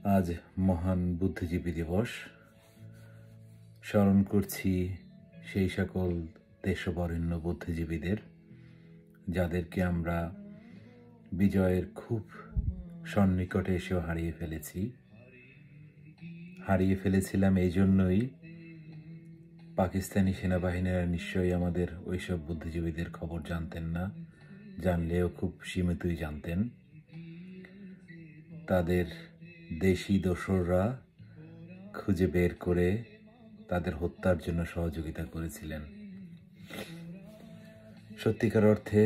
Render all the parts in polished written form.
আজ মহান বুদ্ধিজীবী দিবস। স্মরণ করছি সেই সকল দেশবরেণ্য বুদ্ধিজীবীদের যাদেরকে আমরা বিজয়ের খুব সন্নিকটে এসেও হারিয়ে ফেলেছিলাম। এই জন্যই পাকিস্তানি সেনাবাহিনীরা নিশ্চয়ই আমাদের ওইসব বুদ্ধিজীবীদের খবর জানতেন না, জানলেও খুব সীমিতই জানতেন। তাদের দেশি দোসররা খুঁজে বের করে তাদের হত্যার জন্য সহযোগিতা করেছিলেন। সত্যিকার অর্থে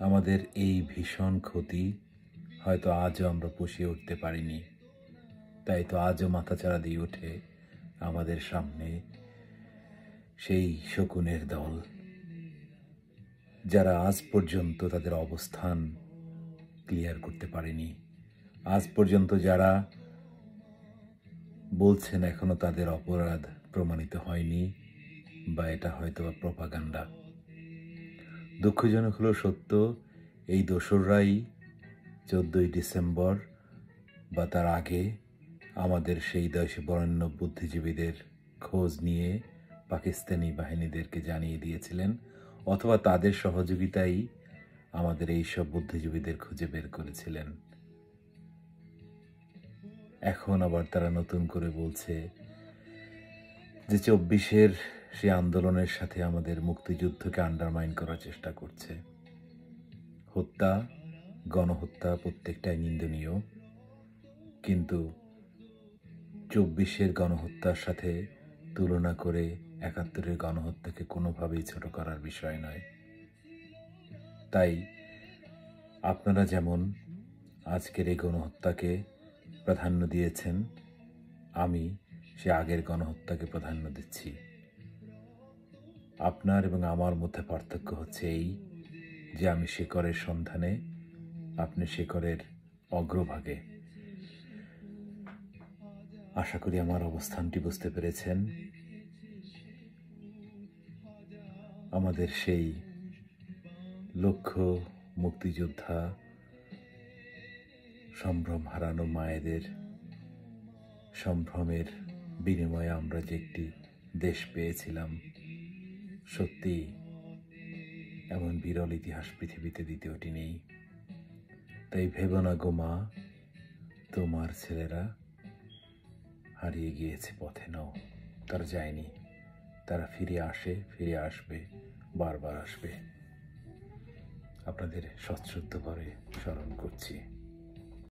আমাদের এই ভীষণ ক্ষতি হয়তো আজও আমরা পুষিয়ে উঠতে পারিনি। তাই তো আজও মাথাচাড়া দিয়ে ওঠে আমাদের সামনে সেই শকুনের দল, যারা আজ পর্যন্ত তাদের অবস্থান ক্লিয়ার করতে পারেনি। আজ পর্যন্ত যারা বলছেন এখনো তাদের অপরাধ প্রমাণিত হয়নি, বা এটা হয়তো প্রপাগান্ডা। দুঃখজনক হলো সত্য, এই দোসররাই 14ই ডিসেম্বর বা তার আগে আমাদের সেই দেশবরেণ্য বুদ্ধিজীবীদের খোঁজ নিয়ে পাকিস্তানি বাহিনীদেরকে জানিয়ে দিয়েছিলেন, অথবা তাদের সহযোগিতাই আমাদের এই সব বুদ্ধিজীবীদের খুঁজে বের করেছিলেন। এখন আবার তারা নতুন করে বলছে যে 24-এর সেই আন্দোলনের সাথে আমাদের মুক্তিযুদ্ধকে আন্ডারমাইন করার চেষ্টা করছে। হত্যা, গণহত্যা প্রত্যেকটাই নিন্দনীয়, কিন্তু 24-এর গণহত্যার সাথে তুলনা করে 71-এর গণহত্যাকে কোনোভাবেই ছোট করার বিষয় নয়। তাই আপনারা যেমন আজকের এই গণহত্যাকে প্রাধান্য দিয়েছেন, আমি সে আগের গণহত্যাকে প্রাধান্য দিচ্ছি। আপনার এবং আমার মধ্যে পার্থক্য হচ্ছে এই যে আমি শেকড়ের সন্ধানে, আপনি শেকড়ের অগ্রভাগে। আশা করি আমার অবস্থানটি বুঝতে পেরেছেন। আমাদের সেই লক্ষ্য মুক্তিযোদ্ধা, সম্ভ্রম হারানো মায়েদের সম্ভ্রমের বিনিময়ে আমরা যে একটি দেশ পেয়েছিলাম, সত্যি এমন বিরল ইতিহাস পৃথিবীতে দ্বিতীয়টি নেই। তাই ভেবো না গো মা, তোমার ছেলেরা হারিয়ে গিয়েছে পথে নাও। তারা যায়নি, তারা ফিরে আসবে, বারবার আসবে। আপনাদের সশ্রদ্ধ করে স্মরণ করছি।